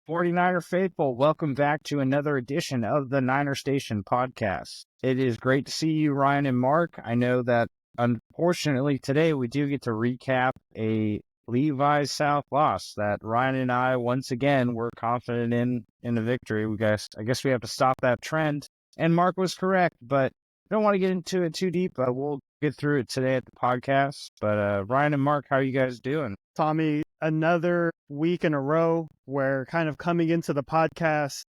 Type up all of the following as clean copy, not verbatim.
49er faithful, welcome back to another edition of the Niner Station podcast. It is great to see you, Ryan and Mark. I know that unfortunately today we do get to recap a Levi's South loss that Ryan and I once again were confident in a victory. I guess we have to stop that trend. And Mark was correct, but I don't want to get into it too deep. We'll get through it today at the podcast. But Ryan and Mark, how are you guys doing? Tommy, another week in a row where kind of coming into the podcast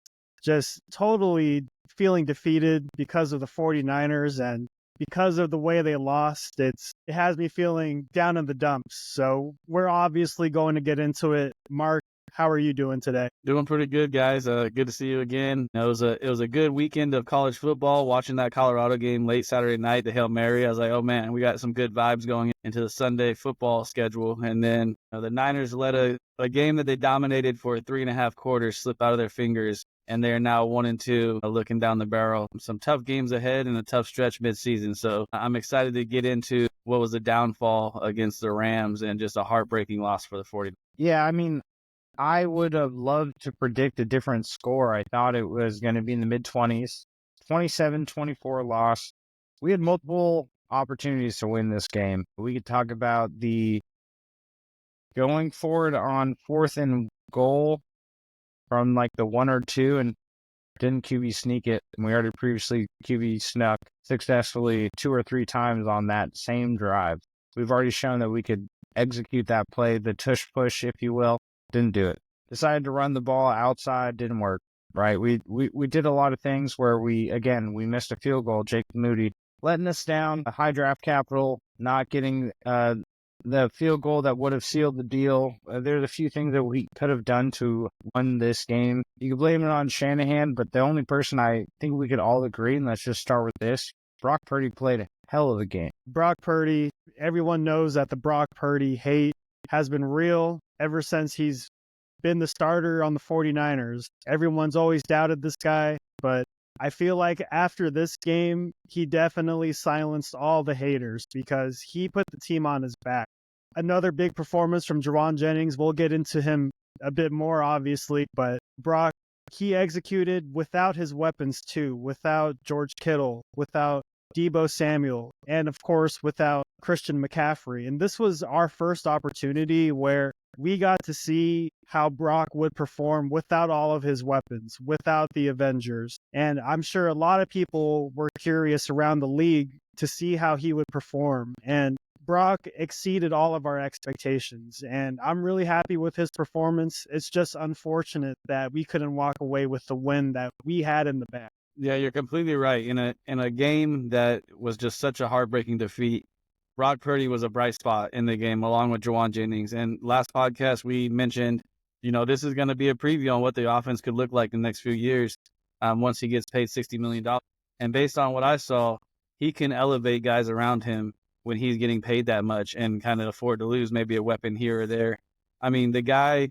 just totally feeling defeated because of the 49ers and because of the way they lost. It has me feeling down in the dumps. So we're obviously going to get into it. Mark, how are you doing today? Doing pretty good, guys. Good to see you again. It was a good weekend of college football. Watching that Colorado game late Saturday night, the Hail Mary, I was like, oh man, we got some good vibes going into the Sunday football schedule. And then the Niners let a game that they dominated for 3.5 quarters slip out of their fingers, and they are now 1-2, looking down the barrel. Some tough games ahead and a tough stretch midseason. So I'm excited to get into what was a downfall against the Rams and just a heartbreaking loss for the 49ers. Yeah, I mean, I would have loved to predict a different score. I thought it was going to be in the mid-20s. 27-24 loss. We had multiple opportunities to win this game. We could talk about the going forward on 4th and goal from like the 1 or 2, and didn't QB sneak it. And we already previously QB snuck successfully 2 or 3 times on that same drive. We've already shown that we could execute that play, the tush push, if you will. Didn't do it. Decided to run the ball outside. Didn't work. Right. We did a lot of things where we missed a field goal. Jake Moody letting us down. A high draft capital, not getting the field goal that would have sealed the deal. There's a few things that we could have done to win this game. You can blame it on Shanahan, but the only person I think we could all agree, and let's just start with this, Brock Purdy played a hell of a game. Brock Purdy, everyone knows that the Brock Purdy hate has been real ever since he's been the starter on the 49ers. Everyone's always doubted this guy, but I feel like after this game, he definitely silenced all the haters because he put the team on his back. Another big performance from Jauan Jennings. We'll get into him a bit more, obviously, but Brock, he executed without his weapons too, without George Kittle, without Deebo Samuel, and of course, without Christian McCaffrey. And this was our first opportunity where we got to see how Brock would perform without all of his weapons, without the Avengers. And I'm sure a lot of people were curious around the league to see how he would perform. And Brock exceeded all of our expectations. And I'm really happy with his performance. It's just unfortunate that we couldn't walk away with the win that we had in the bag. Yeah, you're completely right. In a game that was just such a heartbreaking defeat, Brock Purdy was a bright spot in the game, along with Jauan Jennings. And last podcast, we mentioned, this is going to be a preview on what the offense could look like in the next few years once he gets paid $60 million. And based on what I saw, he can elevate guys around him when he's getting paid that much and kind of afford to lose maybe a weapon here or there. I mean, the guy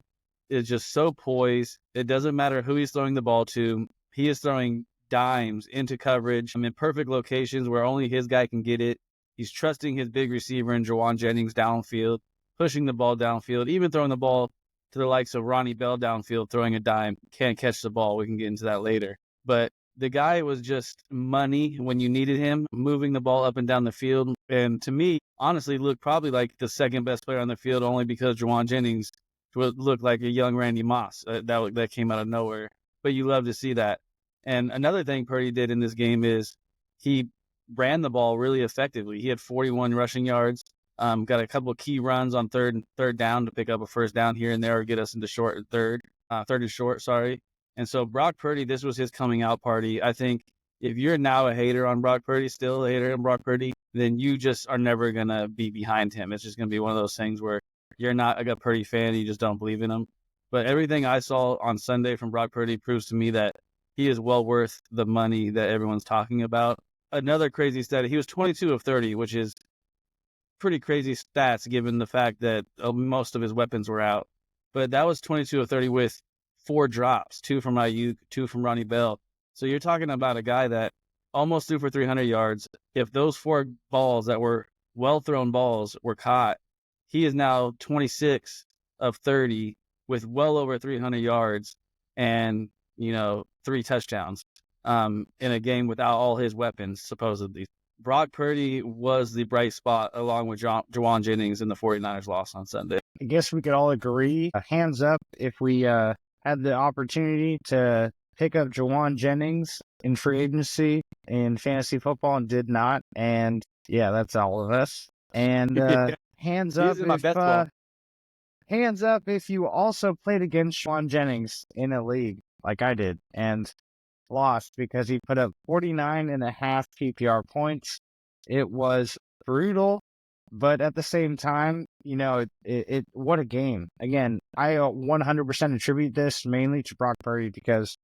is just so poised. It doesn't matter who he's throwing the ball to. He is throwing dimes into coverage in perfect locations where only his guy can get it. He's trusting his big receiver in Jauan Jennings downfield, pushing the ball downfield, even throwing the ball to the likes of Ronnie Bell downfield, throwing a dime. Can't catch the ball. We can get into that later. But the guy was just money when you needed him, moving the ball up and down the field. And to me, honestly, looked probably like the second best player on the field only because Jauan Jennings looked like a young Randy Moss. That came out of nowhere. But you love to see that. And another thing Purdy did in this game is he ran the ball really effectively. He had 41 rushing yards, got a couple of key runs on third down to pick up a first down here and there or get us into third and short, sorry. And so Brock Purdy, this was his coming out party. I think if you're now a hater on Brock Purdy, still a hater on Brock Purdy, then you just are never going to be behind him. It's just going to be one of those things where you're not a Purdy fan, you just don't believe in him. But everything I saw on Sunday from Brock Purdy proves to me that he is well worth the money that everyone's talking about. Another crazy stat, he was 22 of 30, which is pretty crazy stats given the fact that most of his weapons were out. But that was 22 of 30 with 4 drops, 2 from Ayuk, 2 from Ronnie Bell. So you're talking about a guy that almost threw for 300 yards. If those 4 balls that were well-thrown balls were caught, he is now 26 of 30 with well over 300 yards and, 3 touchdowns in a game without all his weapons, supposedly. Brock Purdy was the bright spot along with Jauan Jennings in the 49ers loss on Sunday. I guess we could all agree, hands up if we had the opportunity to pick up Jauan Jennings in free agency in fantasy football and did not. And yeah, that's all of us. And hands up if you also played against Jauan Jennings in a league like I did and lost because he put up 49.5 PPR points. It was brutal, but at the same time, what a game. Again, I 100% attribute this mainly to Brock Purdy because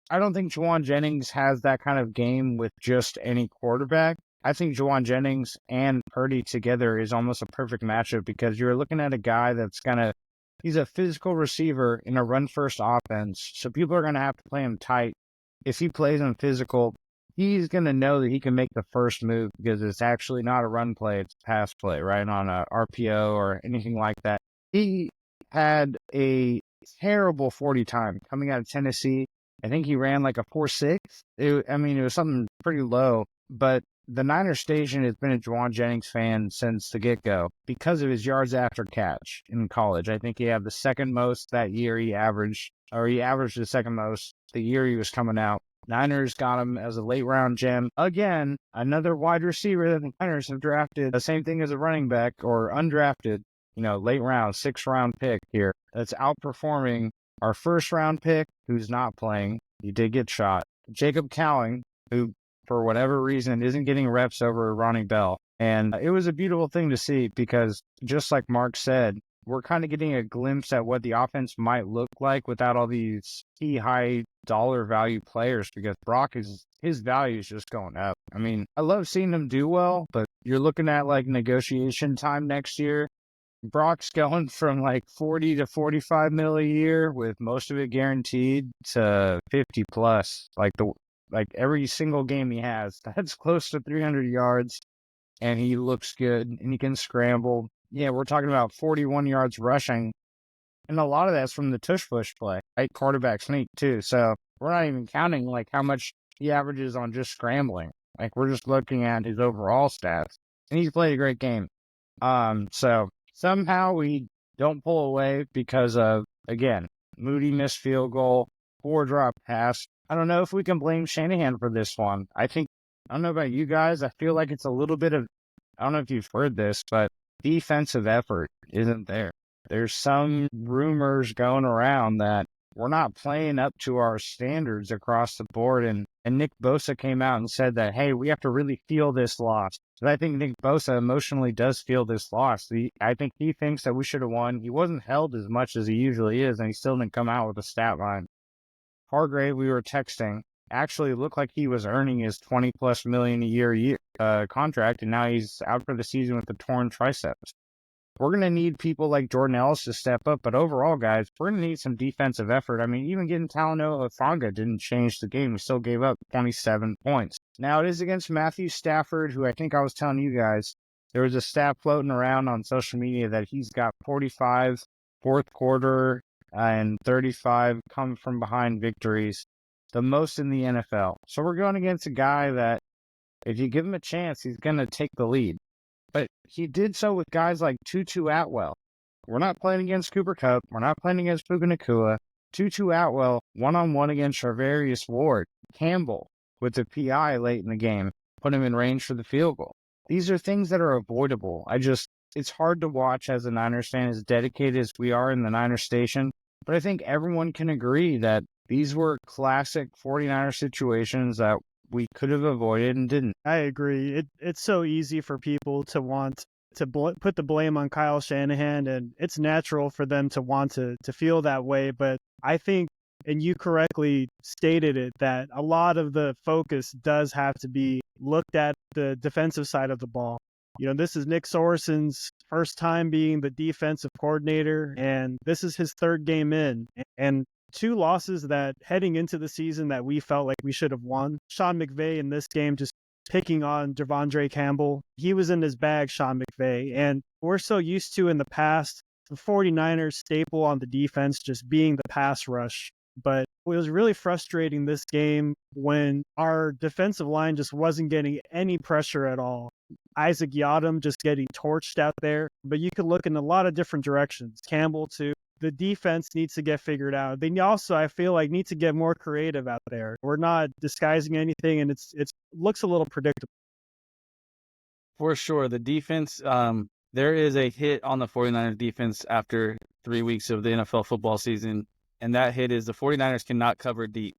I don't think Jauan Jennings has that kind of game with just any quarterback. I think Jauan Jennings and Purdy together is almost a perfect matchup because you're looking at a guy he's a physical receiver in a run-first offense, so people are going to have to play him tight. If he plays him physical, he's going to know that he can make the first move because it's actually not a run play, it's a pass play, right, on a RPO or anything like that. He had a terrible 40 time coming out of Tennessee. I think he ran like a 4.6. It was something pretty low, but the Niners station has been a Jauan Jennings fan since the get-go because of his yards after catch in college. I think he had the second most that year he averaged the second most the year he was coming out. Niners got him as a late-round gem. Again, another wide receiver that the Niners have drafted, the same thing as a running back or undrafted, late round, 6th-round pick here. That's outperforming our 1st-round pick, who's not playing. He did get shot. Jacob Cowing, who for whatever reason isn't getting reps over Ronnie Bell. And it was a beautiful thing to see because just like Mark said, we're kind of getting a glimpse at what the offense might look like without all these key high dollar value players because his value is just going up. I love seeing him do well, but you're looking at like negotiation time next year. Brock's going from like 40 to 45 mil a year with most of it guaranteed to 50 plus. Like every single game he has, that's close to 300 yards, and he looks good, and he can scramble. Yeah, we're talking about 41 yards rushing, and a lot of that's from the tush-push play, right? Quarterback sneak, too. So we're not even counting, like, how much he averages on just scrambling. Like, we're just looking at his overall stats, and he's played a great game. So somehow we don't pull away because of, again, Moody missed field goal, 4 drop pass. I don't know if we can blame Shanahan for this one. I don't know about you guys. I feel like it's a little bit of, I don't know if you've heard this, but defensive effort isn't there. There's some rumors going around that we're not playing up to our standards across the board. And Nick Bosa came out and said that, hey, we have to really feel this loss. And I think Nick Bosa emotionally does feel this loss. I think he thinks that we should have won. He wasn't held as much as he usually is, and he still didn't come out with a stat line. Hargrave, we were texting, actually looked like he was earning his $20+ million a year contract, and now he's out for the season with a torn triceps. We're going to need people like Jordan Ellis to step up, but overall, guys, we're going to need some defensive effort. Even getting Talanoa Hufanga didn't change the game. We still gave up 27 points. Now, it is against Matthew Stafford, who I think I was telling you guys, there was a stat floating around on social media that he's got 45 fourth quarter and 35 come from behind victories, the most in the NFL. So we're going against a guy that, if you give him a chance, he's going to take the lead. But he did so with guys like Tutu Atwell. We're not playing against Cooper Kupp. We're not playing against Puka Nacua. Tutu Atwell, one-on-one against Charvarius Ward. Campbell with the PI late in the game, put him in range for the field goal. These are things that are avoidable. It's hard to watch as a Niners fan, as dedicated as we are in the Niners station. But I think everyone can agree that these were classic 49er situations that we could have avoided and didn't. I agree. It's so easy for people to want to put the blame on Kyle Shanahan, and it's natural for them to want to feel that way. But I think, and you correctly stated it, that a lot of the focus does have to be looked at the defensive side of the ball. This is Nick Sorensen's first time being the defensive coordinator, and this is his 3rd game in. And 2 losses that heading into the season that we felt like we should have won. Sean McVay in this game just picking on Devondre Campbell. He was in his bag, Sean McVay. And we're so used to in the past, the 49ers staple on the defense just being the pass rush. But it was really frustrating this game when our defensive line just wasn't getting any pressure at all. Isaac Yiadom just getting torched out there. But you could look in a lot of different directions. Campbell, too. The defense needs to get figured out. They also, I feel like, need to get more creative out there. We're not disguising anything, and it looks a little predictable. For sure. The defense, there is a hit on the 49ers defense after 3 weeks of the NFL football season, and that hit is the 49ers cannot cover deep.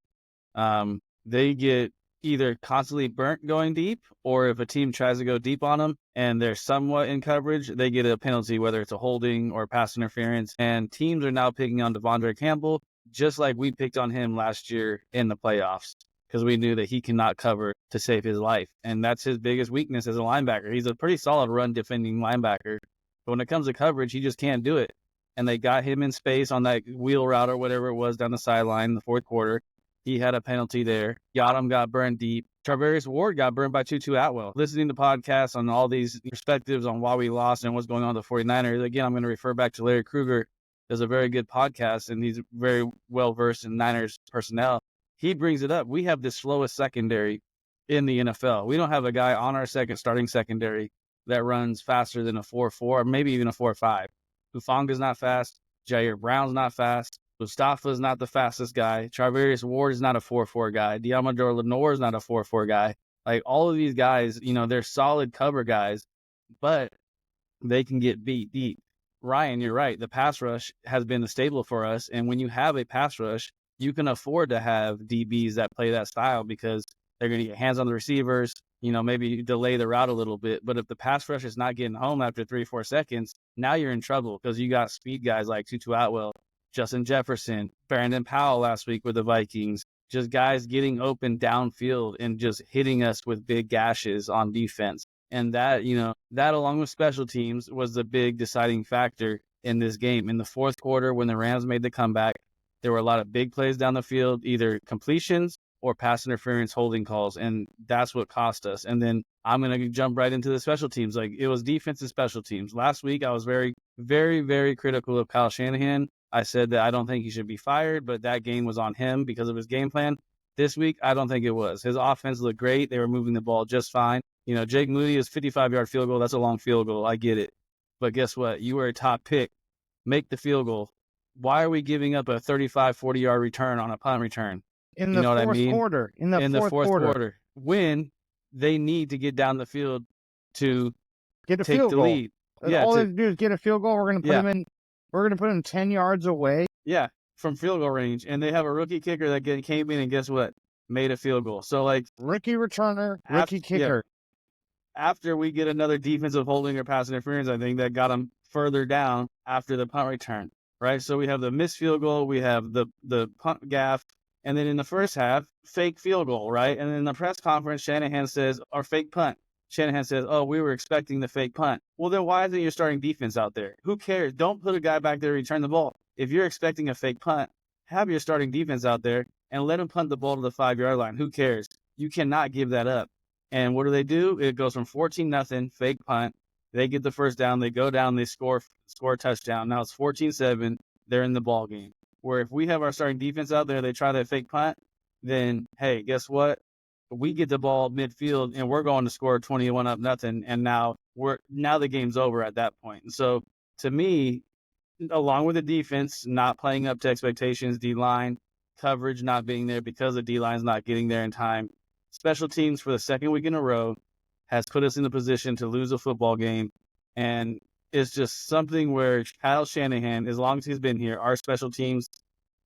They get either constantly burnt going deep, or if a team tries to go deep on them and they're somewhat in coverage, they get a penalty, whether it's a holding or pass interference. And teams are now picking on Devondre Campbell, just like we picked on him last year in the playoffs, because we knew that he cannot cover to save his life. And that's his biggest weakness as a linebacker. He's a pretty solid run defending linebacker, but when it comes to coverage, he just can't do it. And they got him in space on that wheel route or whatever it was down the sideline in the fourth quarter. He had a penalty there. Yiadom got burned deep. Charvarius Ward got burned by Tutu Atwell. Listening to podcasts on all these perspectives on why we lost and what's going on with the 49ers, again, I'm going to refer back to Larry Krueger. Does a very good podcast, and he's very well-versed in Niners personnel. He brings it up. We have the slowest secondary in the NFL. We don't have a guy on our starting secondary that runs faster than a 4.4, or maybe even a 4.5. Hufanga's not fast. Jair Brown's not fast. Mustafa's not the fastest guy. Charvarius Ward is not a 4.4 guy. Diamador Lenore is not a 4.4 guy. Like, all of these guys, they're solid cover guys, but they can get beat deep. Ryan, you're right. The pass rush has been the staple for us. And when you have a pass rush, you can afford to have DBs that play that style, because they're going to get hands on the receivers, maybe delay the route a little bit. But if the pass rush is not getting home after 3-4 seconds, now you're in trouble, because you got speed guys like Tutu Atwell, Justin Jefferson, Brandon Powell last week with the Vikings, just guys getting open downfield and just hitting us with big gashes on defense. And that, that along with special teams was the big deciding factor in this game. In the fourth quarter, when the Rams made the comeback, there were a lot of big plays down the field, either completions or pass interference holding calls, and that's what cost us. And then I'm going to jump right into the special teams. Like, it was defense and special teams. Last week, I was very, very, very critical of Kyle Shanahan. I said that I don't think he should be fired, but that game was on him because of his game plan. This week, I don't think it was. His offense looked great. They were moving the ball just fine. Jake Moody is 55-yard field goal. That's a long field goal. I get it. But guess what? You were a top pick. Make the field goal. Why are we giving up a 35, 40-yard return on a punt return? In the fourth quarter. In the fourth quarter. When they need to get down the field to get a take field the goal. lead. All they do is get a field goal. We're going to put him in. We're going to put him 10 yards away. Yeah, from field goal range. And they have a rookie kicker that came in and guess what? Made a field goal. So, like, rookie returner, rookie kicker. Yeah, after we get another defensive holding or pass interference, I think that got them further down after the punt return, right? So we have the missed field goal, we have the punt gaff, and then in the first half, fake field goal, right? And then in the press conference, Shanahan says, or fake punt. Shanahan says, oh, we were expecting the fake punt. Well, then why isn't your starting defense out there? Who cares? Don't put a guy back there to return the ball. If you're expecting a fake punt, have your starting defense out there and let him punt the ball to the 5-yard line. Who cares? You cannot give that up. And what do? It goes from 14-0, fake punt. They get the first down. They go down. They score a touchdown. Now it's 14-7. They're in the ball game. Where if we have our starting defense out there, they try that fake punt, then, hey, guess what? We get the ball midfield and we're going to score 21-0, and now the game's over at that point. And so, to me, along with the defense not playing up to expectations, D-line coverage not being there because the D-line's not getting there in time, special teams for the second week in a row has put us in the position to lose a football game. And it's just something where Kyle Shanahan, as long as he's been here, our special teams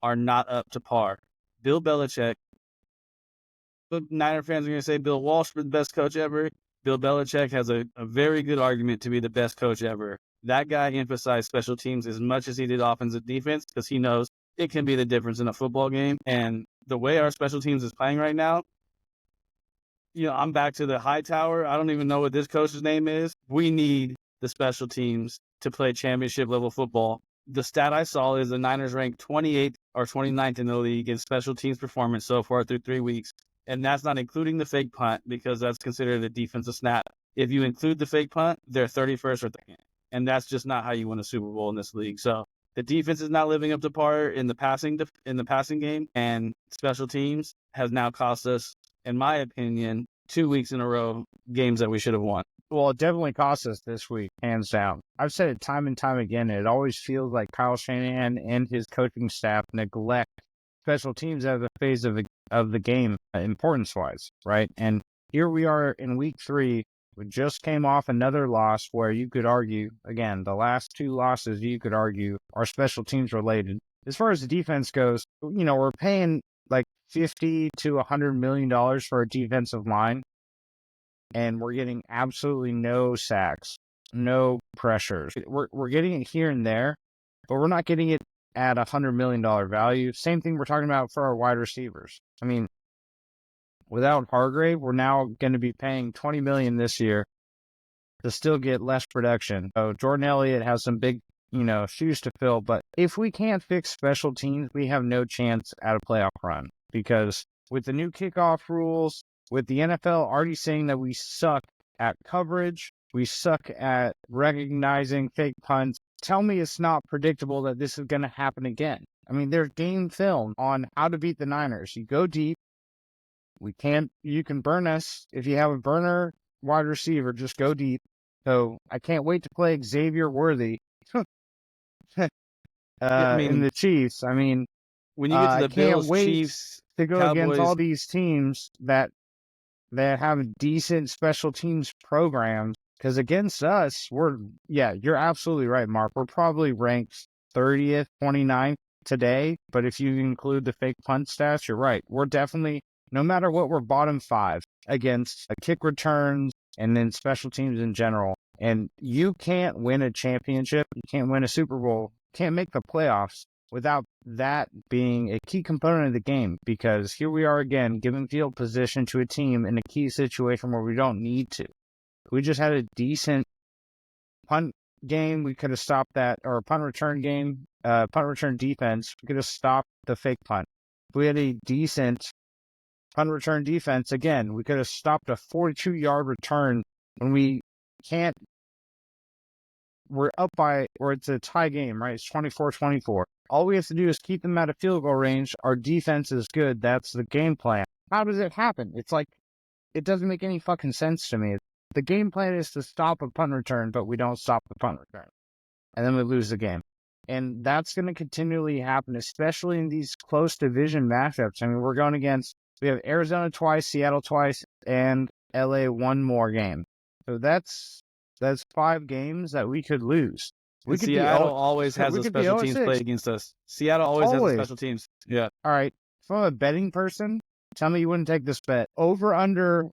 are not up to par. Bill Belichick, Niner fans are going to say Bill Walsh was the best coach ever. Bill Belichick has a very good argument to be the best coach ever. That guy emphasized special teams as much as he did offensive defense because he knows it can be the difference in a football game. And the way our special teams is playing right now, I'm back to the high tower. I don't even know what this coach's name is. We need the special teams to play championship level football. The stat I saw is the Niners ranked 28th or 29th in the league in special teams performance so far through 3 weeks. And that's not including the fake punt because that's considered a defensive snap. If you include the fake punt, they're 31st or 2nd. And that's just not how you win a Super Bowl in this league. So The defense is not living up to par in the passing game, and special teams has now cost us, in my opinion, 2 weeks in a row games that we should have won. Well, it definitely cost us this week, hands down. I've said it time and time again. It always feels like Kyle Shanahan and his coaching staff neglect special teams as a phase of the game, importance-wise, right? And here we are in week 3. We just came off another loss where you could argue, again, the last 2 losses you could argue are special teams related. As far as the defense goes, we're paying like $50 to $100 million for a defensive line, and we're getting absolutely no sacks, no pressures. We're getting it here and there, but we're not getting it at $100 million value. Same thing we're talking about for our wide receivers. I mean, without Hargrave, we're now going to be paying $20 million this year to still get less production. So Jordan Elliott has some big, shoes to fill. But if we can't fix special teams, we have no chance at a playoff run. Because with the new kickoff rules, with the NFL already saying that we suck at coverage, we suck at recognizing fake punts, tell me it's not predictable that this is going to happen again. I mean, there's game film on how to beat the Niners. You go deep. You can burn us. If you have a burner wide receiver, just go deep. So I can't wait to play Xavier Worthy in the Chiefs. I mean, when you get to the Bills, Chiefs, to go Cowboys, against all these teams that have decent special teams programs, because against us, you're absolutely right, Mark. We're probably ranked 30th, 29th today, but if you include the fake punt stats, you're right. We're definitely, no matter what, we're bottom 5 against kick returns and then special teams in general. And you can't win a championship, you can't win a Super Bowl, can't make the playoffs without that being a key component of the game, because here we are again, giving field position to a team in a key situation where we don't need to. We just had a decent punt game. We could have stopped that, or punt return game, punt return defense. We could have stopped the fake punt. If we had a decent punt return defense, again, we could have stopped a 42-yard return when we can't. We're up by, or it's a tie game, right? It's 24-24. All we have to do is keep them out of field goal range. Our defense is good. That's the game plan. How does it happen? It's like, it doesn't make any fucking sense to me. The game plan is to stop a punt return, but we don't stop the punt return. And then we lose the game. And that's going to continually happen, especially in these close division matchups. I mean, we have Arizona twice, Seattle twice, and LA one more game. So that's 5 games that we could lose. Seattle always has a special teams play against us. Seattle always has a special teams. Yeah. All right. If I'm a betting person, tell me you wouldn't take this bet. Over under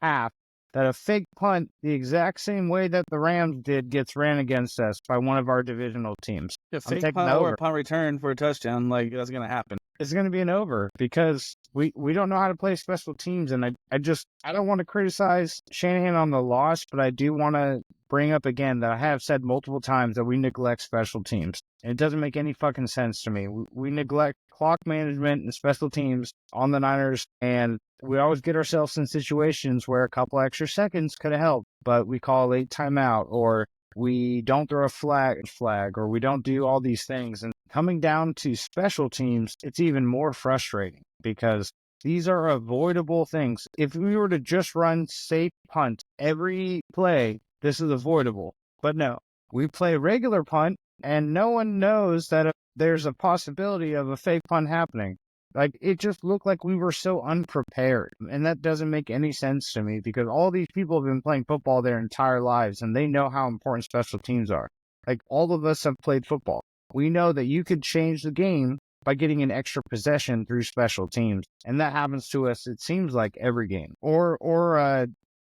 half that a fake punt the exact same way that the Rams did gets ran against us by one of our divisional teams. A fake punt or a punt return for a touchdown, like, that's going to happen. It's going to be an over because we don't know how to play special teams. And I don't want to criticize Shanahan on the loss, but I do want to bring up again that I have said multiple times that we neglect special teams. And it doesn't make any fucking sense to me. We neglect clock management and special teams on the Niners, and we always get ourselves in situations where a couple extra seconds could have helped, but we call a late timeout, or we don't throw a flag, or we don't do all these things. And coming down to special teams, it's even more frustrating because these are avoidable things. If we were to just run safe punt every play, this is avoidable. But no, we play regular punt, and no one knows that there's a possibility of a fake punt happening. Like, it just looked like we were so unprepared. And that doesn't make any sense to me because all these people have been playing football their entire lives, and they know how important special teams are. Like, all of us have played football. We know that you could change the game by getting an extra possession through special teams. And that happens to us, it seems like, every game. Or a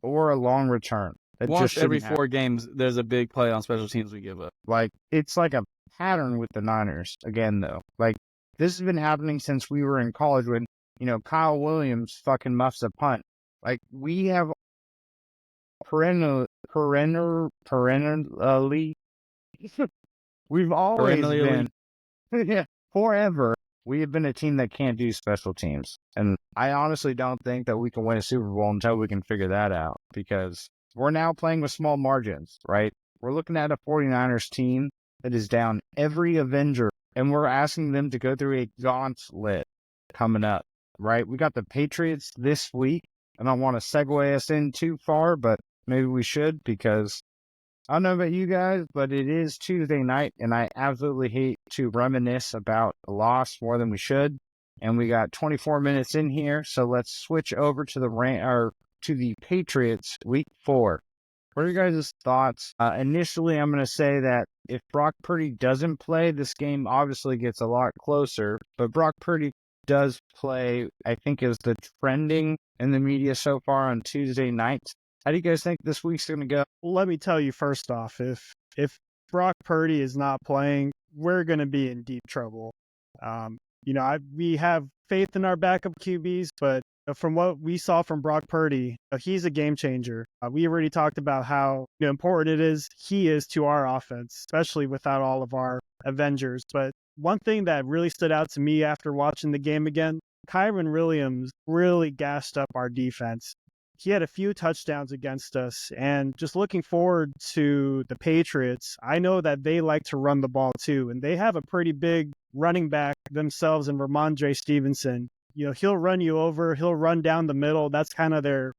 long return. Once every 4 games, there's a big play on special teams we give up. Like, it's like a pattern with the Niners again, though. Like, this has been happening since we were in college when, Kyle Williams fucking muffs a punt. Like, we have perennially, we've always been, yeah, forever, we have been a team that can't do special teams. And I honestly don't think that we can win a Super Bowl until we can figure that out, because we're now playing with small margins, right? We're looking at a 49ers team that is down every Avenger, and we're asking them to go through a gauntlet coming up, right? We got the Patriots this week. I don't want to segue us in too far, but maybe we should, because I don't know about you guys, but it is Tuesday night, and I absolutely hate to reminisce about a loss more than we should. And we got 24 minutes in here, so let's switch over to the Patriots Week 4. What are your guys' thoughts? Initially, I'm going to say that if Brock Purdy doesn't play, this game obviously gets a lot closer. But Brock Purdy does play, I think, is the trending in the media so far on Tuesday nights. How do you guys think this week's going to go? Well, let me tell you first off, if Brock Purdy is not playing, we're going to be in deep trouble. We have faith in our backup QBs, but from what we saw from Brock Purdy, he's a game changer. We already talked about how important he is to our offense, especially without all of our Avengers. But one thing that really stood out to me after watching the game again, Kyren Williams really gassed up our defense. He had a few touchdowns against us, and just looking forward to the Patriots, I know that they like to run the ball too, and they have a pretty big running back themselves in Ramondre Stevenson. He'll run you over, he'll run down the middle. That's kind of their,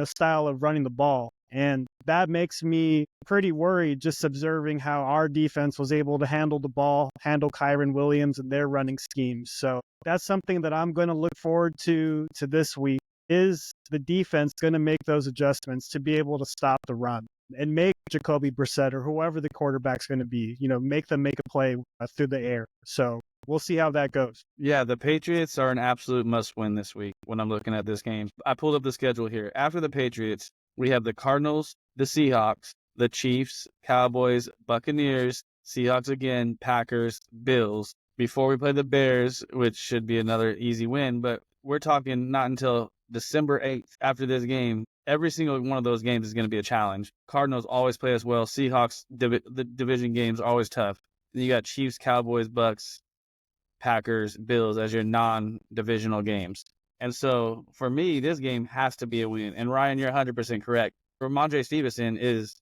style of running the ball. And that makes me pretty worried just observing how our defense was able to handle the ball, handle Kyren Williams and their running schemes. So that's something that I'm going to look forward to this week. Is the defense going to make those adjustments to be able to stop the run and make Jacoby Brissett or whoever the quarterback's going to be, make them make a play through the air. So we'll see how that goes. Yeah, the Patriots are an absolute must-win this week when I'm looking at this game. I pulled up the schedule here. After the Patriots, we have the Cardinals, the Seahawks, the Chiefs, Cowboys, Buccaneers, Seahawks again, Packers, Bills. Before we play the Bears, which should be another easy win, but we're talking not until December 8th after this game. Every single one of those games is going to be a challenge. Cardinals always play us well. Seahawks, the division games are always tough. Then you got Chiefs, Cowboys, Bucks, Packers, Bills as your non-divisional games. And so for me, this game has to be a win. And Ryan, you're 100% correct. Ramondre Stevenson is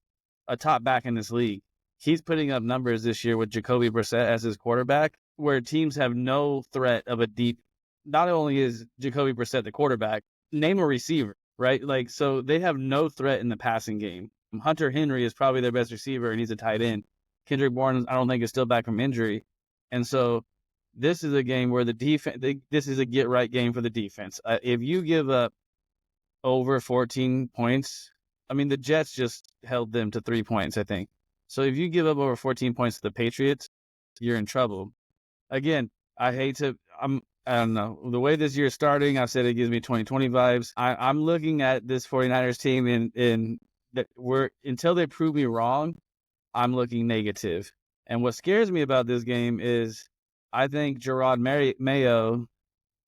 a top back in this league. He's putting up numbers this year with Jacoby Brissett as his quarterback, where teams have no threat of a deep. Not only is Jacoby Brissett the quarterback, name a receiver, right? So they have no threat in the passing game. Hunter Henry is probably their best receiver, and he's a tight end. Kendrick Bourne, I don't think, is still back from injury. And so this is a game where the defense, this is a get-right game for the defense. If you give up over 14 points, the Jets just held them to 3 points, I think. So if you give up over 14 points to the Patriots, you're in trouble. Again, I don't know. The way this year is starting, I've said it gives me 2020 vibes. I'm looking at this 49ers team in that until they prove me wrong, I'm looking negative. And what scares me about this game is I think Gerard Mayo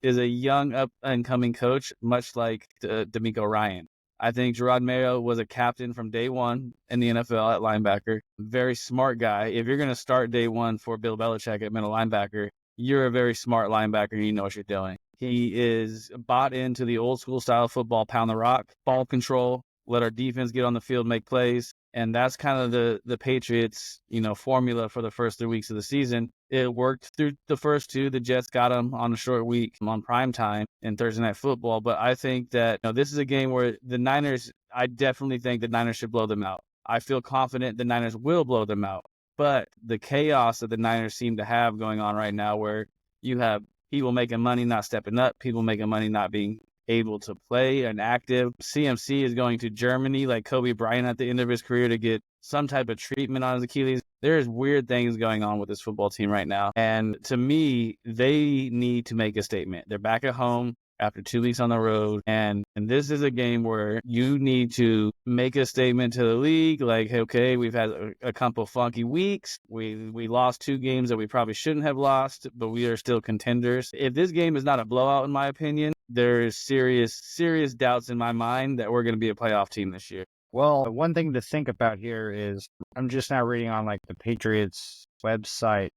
is a young up-and-coming coach, much like D'Amico Ryan. I think Gerard Mayo was a captain from day one in the NFL at linebacker. Very smart guy. If you're going to start day one for Bill Belichick at middle linebacker, you're a very smart linebacker and you know what you're doing. He is bought into the old school style of football, pound the rock, ball control, let our defense get on the field, make plays. And that's kind of the Patriots, formula for the first 3 weeks of the season. It worked through the first two. The Jets got them on a short week on prime time in Thursday Night Football. But I think that this is a game where the Niners, I definitely think the Niners should blow them out. I feel confident the Niners will blow them out. But the chaos that the Niners seem to have going on right now, where you have people making money not stepping up, people making money not being able to play and active. CMC is going to Germany like Kobe Bryant at the end of his career to get some type of treatment on his Achilles. There's weird things going on with this football team right now. And to me, they need to make a statement. They're back at home after 2 weeks on the road. And this is a game where you need to make a statement to the league. Like, okay, we've had a couple funky weeks. We lost 2 games that we probably shouldn't have lost, but we are still contenders. If this game is not a blowout, in my opinion, there is serious doubts in my mind that we're going to be a playoff team this year. Well, one thing to think about here is I'm just now reading on the Patriots website.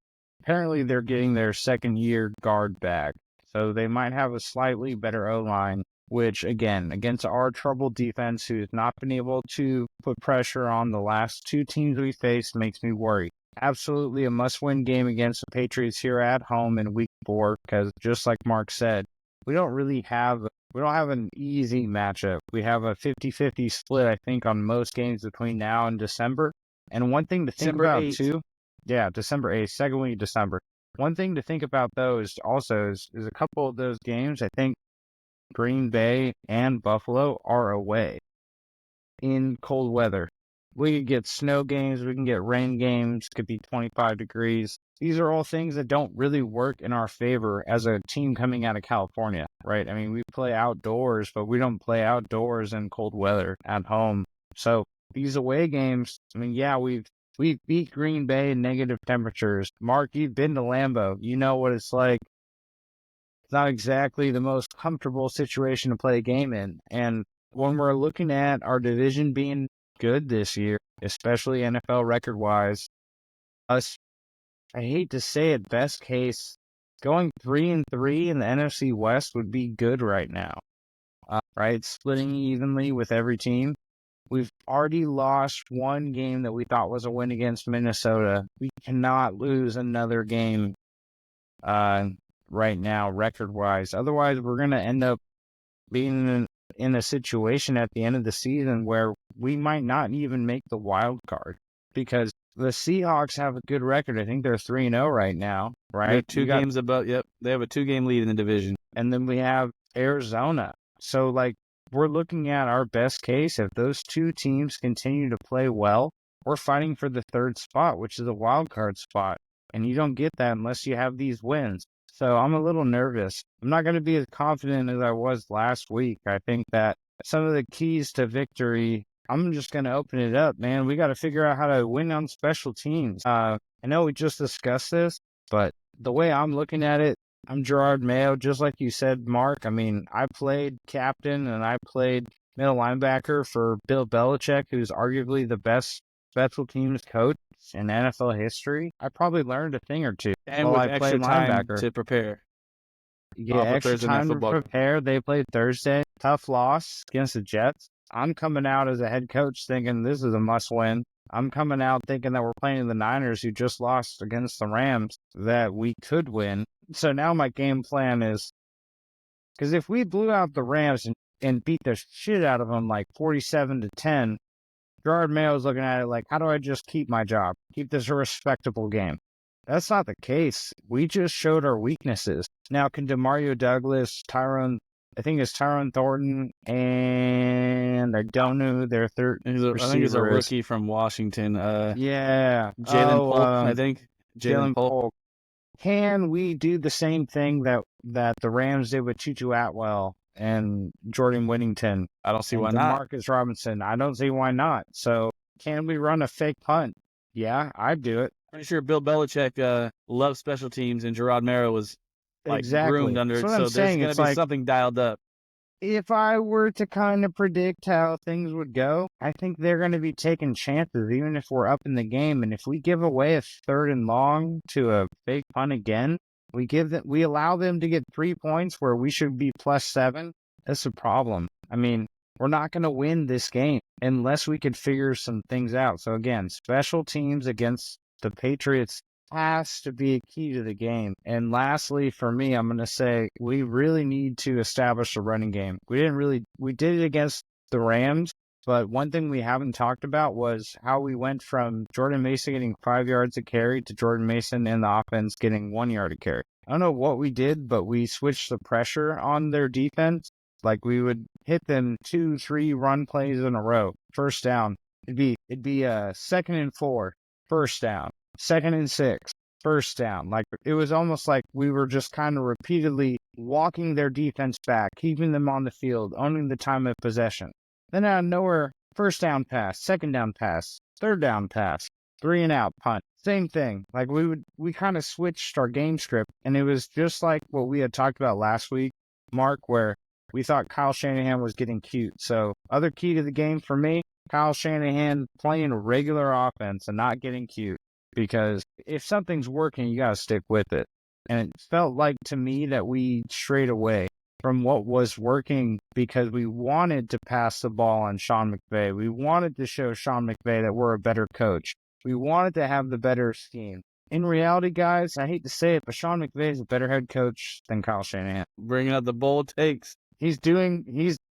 Apparently they're getting their second-year guard back. So they might have a slightly better O-line, which, again, against our troubled defense who's not been able to put pressure on the last 2 teams we faced, makes me worry. absolutely a must-win game against the Patriots here at home in week 4, because just like Mark said, we don't have an easy matchup. We have a 50-50 split, I think, on most games between now and December. And one thing to think December about 8th. too, yeah, December 8th, second week of December. One thing to think about though is a couple of those games, I think Green Bay and Buffalo are away in cold weather. We could get snow games, we can get rain games, could be 25 degrees. These are all things that don't really work in our favor as a team coming out of California, right? I mean, we play outdoors, but we don't play outdoors in cold weather at home. So these away games, I mean, yeah, we've beat Green Bay in negative temperatures. Mark, you've been to Lambeau. You know what it's like. It's not exactly the most comfortable situation to play a game in. And when we're looking at our division being good this year, especially NFL record-wise, us, I hate to say it, best case, going 3-3 in the NFC West would be good right now, right? Splitting evenly with every team. We've already lost one game that we thought was a win against Minnesota. We cannot lose another game right now, record-wise. Otherwise, we're going to end up being in a situation at the end of the season where we might not even make the wild card, because the Seahawks have a good record. I think they're 3-0 right now, right? They're 2 games above. Yep, they have a 2-game lead in the division. And then we have Arizona. So, like, we're looking at our best case. If those two teams continue to play well, we're fighting for the 3rd spot, which is a wild card spot. And you don't get that unless you have these wins. So I'm a little nervous. I'm not going to be as confident as I was last week. I think that some of the keys to victory, I'm just going to open it up, man. We got to figure out how to win on special teams. I know we just discussed this, but the way I'm looking at it, I'm Gerard Mayo, just like you said, Mark. I mean, I played captain and I played middle linebacker for Bill Belichick, who's arguably the best special teams coach in NFL history. I probably learned a thing or two. And while with I extra played time linebacker. to prepare. Yeah, Off of extra Thursday Night time to Football. prepare. They played Thursday. Tough loss against the Jets. I'm coming out as a head coach thinking this is a must-win. I'm coming out thinking that we're playing the Niners, who just lost against the Rams, that we could win. So now my game plan is, because if we blew out the Rams and beat the shit out of them like 47-10, Gerard Mayo's looking at it like, how do I just keep my job? Keep this a respectable game. That's not the case. We just showed our weaknesses. Now, can Demario Douglas, Tyrone Thornton, and I don't know who their third receiver is. I think he's a rookie from Washington. Yeah. Jalen Polk, I think. Jalen Polk. Can we do the same thing that the Rams did with Tutu Atwell and Jordan Whittington? I don't see why not. Marcus Robinson. I don't see why not. So, can we run a fake punt? Yeah, I'd do it. Pretty sure Bill Belichick loves special teams, and Gerard Mayo was groomed under it. So there's going to be something dialed up. If I were to kind of predict how things would go, I think they're going to be taking chances, even if we're up in the game. And if we give away a 3rd and long to a fake punt again, we allow them to get 3 points where we should be +7. That's a problem. I mean, we're not going to win this game unless we could figure some things out. So again, special teams against the Patriots has to be a key to the game. And lastly, for me, I'm going to say we really need to establish a running game. We did it against the Rams, but one thing we haven't talked about was how we went from Jordan Mason getting 5 yards a carry to Jordan Mason and the offense getting 1 yard a carry. I don't know what we did, but we switched the pressure on their defense. Like, we would hit them 2-3 run plays in a row. First down. It'd be a 2nd and 4. First down. 2nd and 6, first down. Like, it was almost like we were just kind of repeatedly walking their defense back, keeping them on the field, owning the time of possession. Then out of nowhere, first down pass, second down pass, third down pass, 3 and out punt. Same thing. Like, we kind of switched our game script, and it was just like what we had talked about last week, Mark, where we thought Kyle Shanahan was getting cute. So, other key to the game for me, Kyle Shanahan playing a regular offense and not getting cute. Because if something's working, you got to stick with it. And it felt like to me that we strayed away from what was working because we wanted to pass the ball on Sean McVay. We wanted to show Sean McVay that we're a better coach. We wanted to have the better scheme. In reality, guys, I hate to say it, but Sean McVay is a better head coach than Kyle Shanahan. Bringing up the bold takes.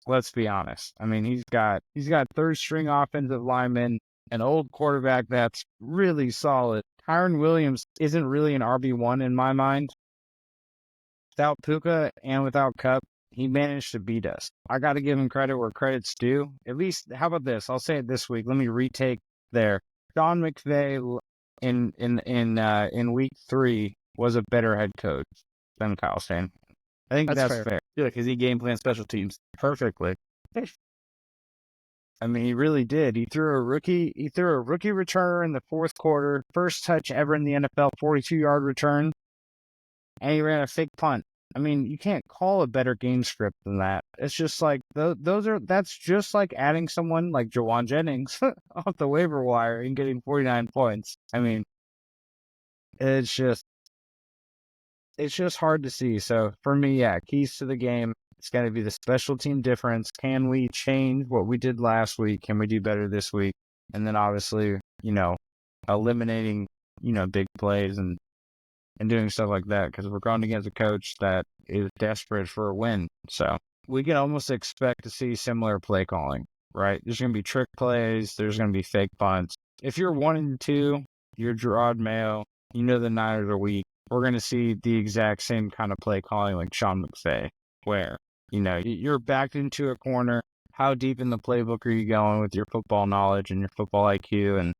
Let's be honest. I mean, he's got third string offensive linemen, an old quarterback that's really solid. Kyron Williams isn't really an RB1 in my mind. Without Puka and without Kupp, he managed to beat us. I got to give him credit where credit's due. At least, how about this? I'll say it this week. Let me retake there. Sean McVay in week 3 was a better head coach than Kyle Shanahan. I think that's fair. Yeah, because he game planned special teams perfectly. I mean, he really did. He threw a rookie returner in the fourth quarter, first touch ever in the NFL, 42-yard return, and he ran a fake punt. I mean, you can't call a better game script than that. It's just like that's just like adding someone like Jauan Jennings off the waiver wire and getting 49 points. I mean, it's just hard to see. So for me, yeah, keys to the game. It's going to be the special team difference. Can we change what we did last week? Can we do better this week? And then obviously, eliminating, big plays and doing stuff like that, because we're going against a coach that is desperate for a win. So we can almost expect to see similar play calling, right? There's going to be trick plays. There's going to be fake punts. If you're 1-2, you're Gerard Mayo, the Niners are weak. We're going to see the exact same kind of play calling like Sean McVay, where, you're backed into a corner. How deep in the playbook are you going with your football knowledge and your football IQ? And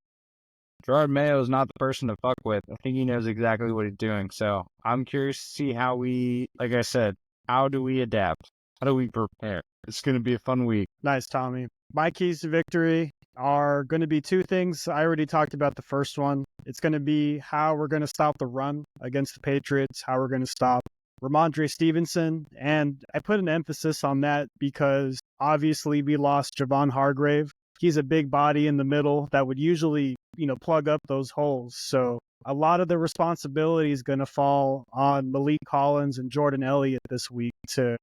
Gerard Mayo is not the person to fuck with. I think he knows exactly what he's doing. So I'm curious to see how like I said, how do we adapt? How do we prepare? It's going to be a fun week. Nice, Tommy. My keys to victory are going to be 2 things. I already talked about the first one. It's going to be how we're going to stop the run against the Patriots, how we're going to stop Ramondre Stevenson. And I put an emphasis on that because obviously we lost Javon Hargrave. He's a big body in the middle that would usually, plug up those holes. So a lot of the responsibility is going to fall on Malik Collins and Jordan Elliott this week to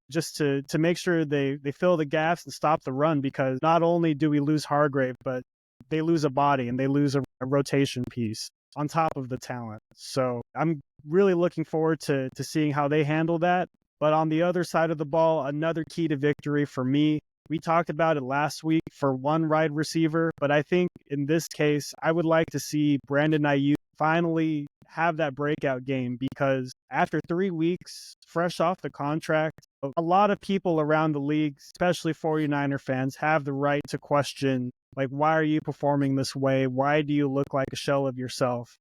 make sure they fill the gaps and stop the run, because not only do we lose Hargrave, but they lose a body and they lose a rotation piece on top of the talent. So I'm really looking forward to seeing how they handle that. But on the other side of the ball, another key to victory for me, we talked about it last week for one wide receiver, but I think in this case, I would like to see Brandon Ayuk finally have that breakout game, because after 3 weeks, fresh off the contract, a lot of people around the league, especially 49er fans, have the right to question, like, why are you performing this way? Why do you look like a shell of yourself,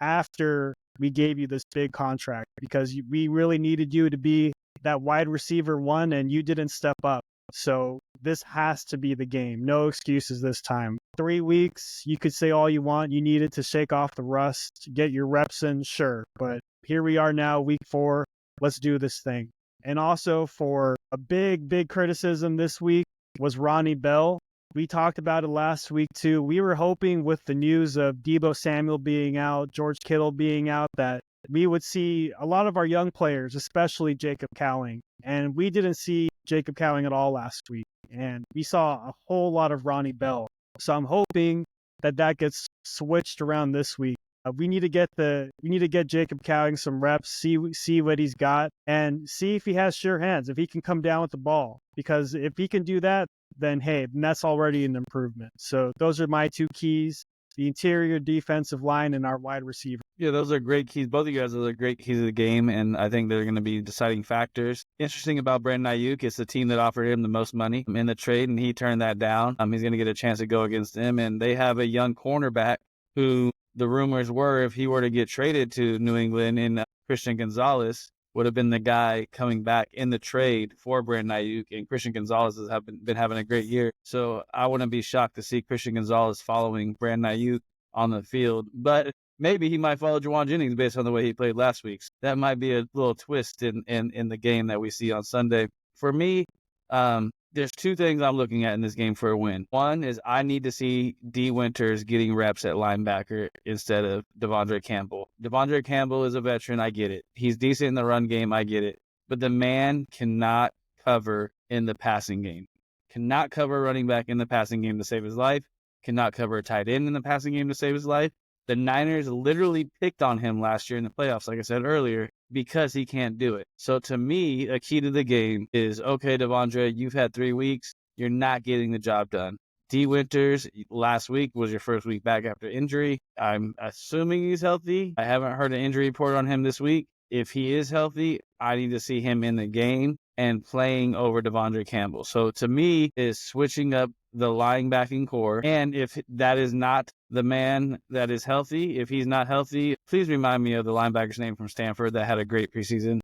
after we gave you this big contract? Because we really needed you to be that wide receiver 1 and you didn't step up. So this has to be the game. No excuses this time. 3 weeks, you could say all you want. You needed to shake off the rust, get your reps in, sure. But here we are now, week 4. Let's do this thing. And also for a big criticism this week was Ronnie Bell. We talked about it last week too. We were hoping with the news of Deebo Samuel being out, George Kittle being out, that we would see a lot of our young players, especially Jacob Cowing. And we didn't see Jacob Cowing at all last week. And we saw a whole lot of Ronnie Bell. So I'm hoping that gets switched around this week. We need to get Jacob Cowing some reps, see what he's got, and see if he has sure hands, if he can come down with the ball. Because if he can do that, then hey, that's already an improvement. So those are my 2 keys: the interior defensive line and our wide receiver. Yeah, those are great keys. Both of you guys, those are great keys of the game, and I think they're going to be deciding factors. Interesting about Brandon Ayuk, it's the team that offered him the most money in the trade, and he turned that down. He's going to get a chance to go against them, and they have a young cornerback who the rumors were, if he were to get traded to New England, and Christian Gonzalez would have been the guy coming back in the trade for Brandon Ayuk, and Christian Gonzalez has been having a great year. So I wouldn't be shocked to see Christian Gonzalez following Brandon Ayuk on the field. But maybe he might follow Jauan Jennings based on the way he played last week. That might be a little twist in the game that we see on Sunday. For me, there's 2 things I'm looking at in this game for a win. One is I need to see D. Winters getting reps at linebacker instead of Devondre Campbell. Devondre Campbell is a veteran. I get it. He's decent in the run game. I get it. But the man cannot cover in the passing game. Cannot cover a running back in the passing game to save his life. Cannot cover a tight end in the passing game to save his life. The Niners literally picked on him last year in the playoffs, like I said earlier, because he can't do it. So to me, a key to the game is, okay, Devondre, you've had 3 weeks. You're not getting the job done. D. Winters, last week was your first week back after injury. I'm assuming he's healthy. I haven't heard an injury report on him this week. If he is healthy, I need to see him in the game and playing over Devondre Campbell. So to me, is switching up the linebacking core. And if that is not the man that is healthy, if he's not healthy, please remind me of the linebacker's name from Stanford that had a great preseason.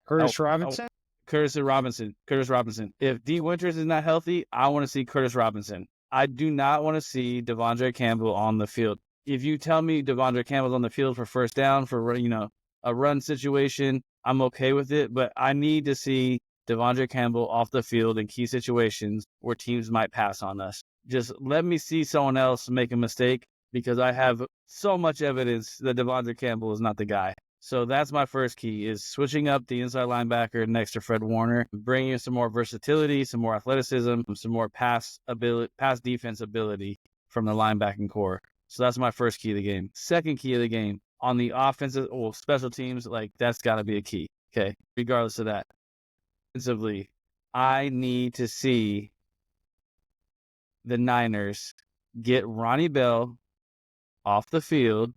Curtis Robinson? Curtis Robinson. If D. Winters is not healthy, I want to see Curtis Robinson. I do not want to see Devondre Campbell on the field. If you tell me Devondre Campbell's on the field for first down, for a run situation, I'm okay with it. But I need to see Devondre Campbell off the field in key situations where teams might pass on us. Just let me see someone else make a mistake, because I have so much evidence that Devondre Campbell is not the guy. So that's my first key, is switching up the inside linebacker next to Fred Warner, bringing some more versatility, some more athleticism, some more pass defense ability from the linebacking core. So that's my first key of the game. Second key of the game, on the offensive, special teams, that's got to be a key. Okay, regardless of that. Offensively, I need to see the Niners get Ronnie Bell off the field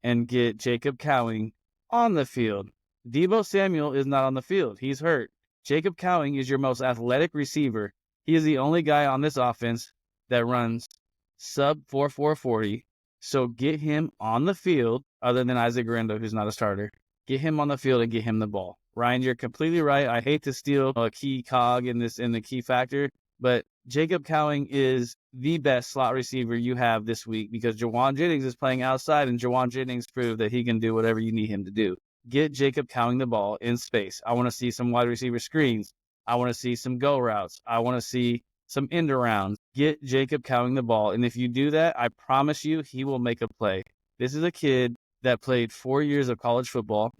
and get Jacob Cowing on the field. Deebo Samuel is not on the field. He's hurt. Jacob Cowing is your most athletic receiver. He is the only guy on this offense that runs sub 4.40. So get him on the field, other than Isaac Guerrero, who's not a starter. Get him on the field and get him the ball. Ryan, you're completely right. I hate to steal a key cog in the key factor, but Jacob Cowing is the best slot receiver you have this week, because Jauan Jennings is playing outside, and Jauan Jennings proved that he can do whatever you need him to do. Get Jacob Cowing the ball in space. I want to see some wide receiver screens. I want to see some go routes. I want to see some end arounds. Get Jacob Cowing the ball. And if you do that, I promise you he will make a play. This is a kid that played 4 years of college football.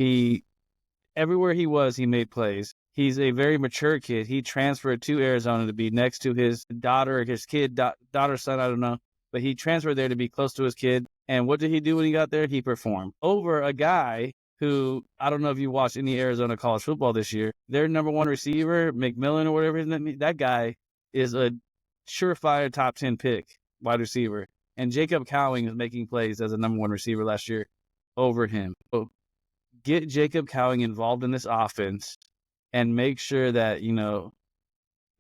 Everywhere he was, he made plays. He's a very mature kid. He transferred to Arizona to be next to his daughter, daughter, son, I don't know. But he transferred there to be close to his kid. And what did he do when he got there? He performed over a guy who, I don't know if you watched any Arizona college football this year. Their number one receiver, McMillan or whatever his name, that guy is a surefire top 10 pick wide receiver. And Jacob Cowing is making plays as a number one receiver last year over him. So get Jacob Cowing involved in this offense and make sure that,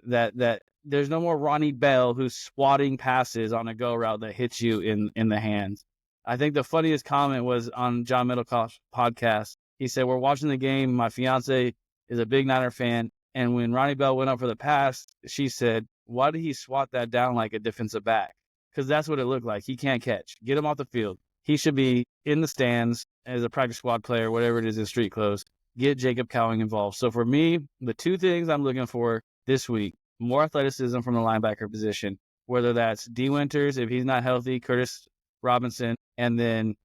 that there's no more Ronnie Bell who's swatting passes on a go route that hits you in the hands. I think the funniest comment was on John Middlecoff's podcast. He said, "We're watching the game. My fiance is a big Niner fan. And when Ronnie Bell went up for the pass, she said, 'Why did he swat that down like a defensive back?' Because that's what it looked like. He can't catch. Get him off the field. He should be in the stands as a practice squad player, whatever it is in street clothes. Get Jacob Cowing involved." So for me, the two things I'm looking for this week, more athleticism from the linebacker position, whether that's D. Winters, if he's not healthy, Curtis Robinson, and then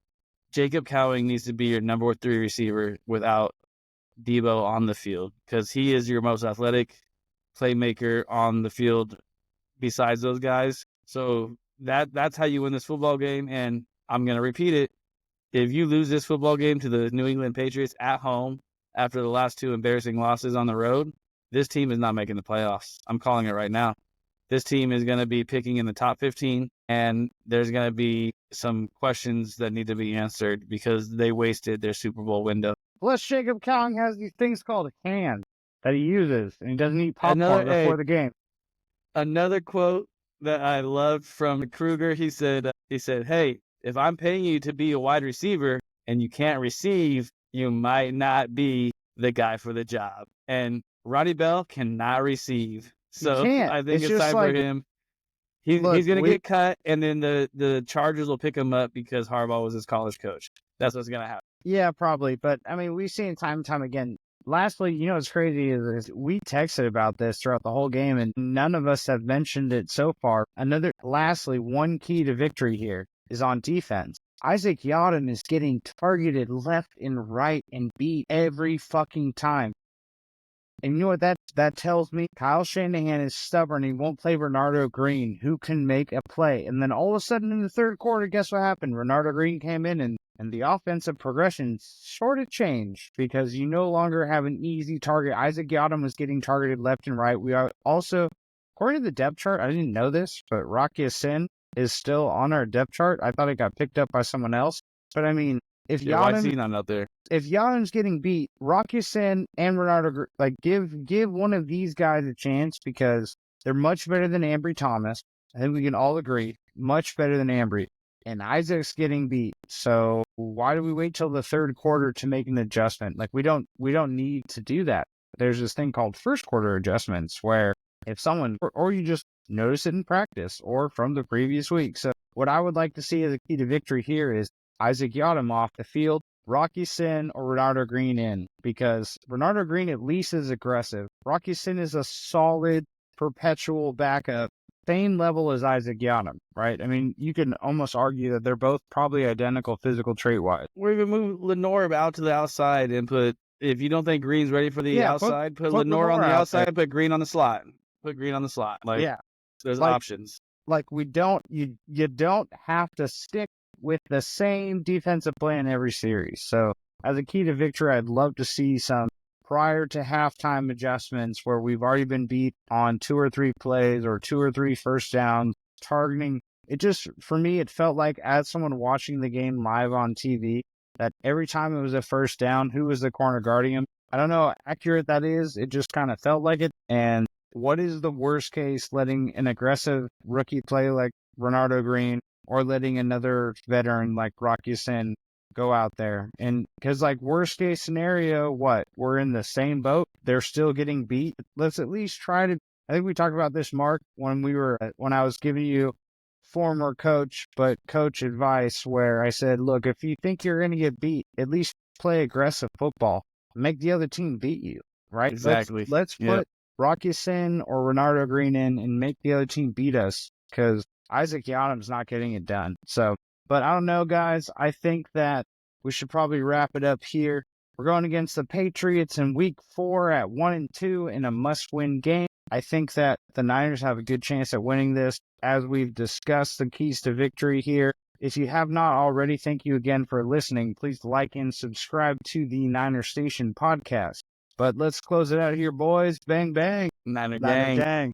Jacob Cowing needs to be your number 3 receiver without Deebo on the field, because he is your most athletic playmaker on the field besides those guys. So that's how you win this football game. And I'm going to repeat it. If you lose this football game to the New England Patriots at home after the last 2 embarrassing losses on the road, this team is not making the playoffs. I'm calling it right now. This team is going to be picking in the top 15, and there's going to be some questions that need to be answered because they wasted their Super Bowl window. Plus, Jacob Cowing has these things called hands that he uses, and he doesn't eat popcorn before the game. Another quote that I loved from Kruger, he said, "Hey, if I'm paying you to be a wide receiver and you can't receive, you might not be the guy for the job." And Ronnie Bell cannot receive. So I think it's time for him. He's going to get cut, and then the Chargers will pick him up because Harbaugh was his college coach. That's what's going to happen. Yeah, probably. But, I mean, we've seen time and time again. Lastly, what's crazy is we texted about this throughout the whole game, and none of us have mentioned it so far. Lastly, one key to victory here is on defense. Isaac Yiadom is getting targeted left and right and beat every fucking time. And you know what that tells me? Kyle Shanahan is stubborn. He won't play Renardo Green, who can make a play. And then all of a sudden in the third quarter, guess what happened? Renardo Green came in and the offensive progression sort of changed because you no longer have an easy target. Isaac Yiadom was getting targeted left and right. We are also, according to the depth chart, I didn't know this, but Rocky Sin is still on our depth chart. I thought it got picked up by someone else. But I mean, if YC not out there. If Yiadom's getting beat, Rocky Sin and Renardo, give one of these guys a chance because they're much better than Ambry Thomas. I think we can all agree, much better than Ambry. And Isaac's getting beat. So why do we wait till the third quarter to make an adjustment? Like we don't need to do that. There's this thing called first quarter adjustments where if someone, or you just notice it in practice or from the previous week. So what I would like to see as a key to victory here is Isaac Yiadom off the field, Rocky Sin or Renardo Green in, because Renardo Green at least is aggressive. Rocky Sin is a solid, perpetual backup, same level as Isaac Yiadom, right? I mean, you can almost argue that they're both probably identical physical trait-wise. Or even move Lenore out to the outside and put, if you don't think Green's ready for the outside, put Lenore on the outside, put Green on the slot. Put Green on the slot. There's options. Like you don't have to stick with the same defensive plan every series. So as a key to victory, I'd love to see some prior to halftime adjustments where we've already been beat on 2 or 3 plays or 2 or 3 first downs, targeting. It just, for me, it felt like as someone watching the game live on TV, that every time it was a first down, who was the corner guarding him? I don't know how accurate that is. It just kind of felt like it. And what is the worst case, letting an aggressive rookie play like Renardo Green or letting another veteran like Rocky Sin go out there? And because worst case scenario, we're in the same boat. They're still getting beat. Let's at least try to, I think we talked about this, Mark, when I was giving you former coach, but coach advice where I said, look, if you think you're going to get beat, at least play aggressive football. Make the other team beat you, right? Exactly. Let's put Rocky Sin or Renardo Green in and make the other team beat us because Isaac Yiadom's not getting it done. So, but I don't know, guys. I think that we should probably wrap it up here. We're going against the Patriots in week 4 at 1-2 in a must-win game. I think that the Niners have a good chance at winning this. As we've discussed the keys to victory here, if you have not already, thank you again for listening. Please like and subscribe to the Niner Station podcast. But let's close it out here, boys. Bang, bang. Niner gang.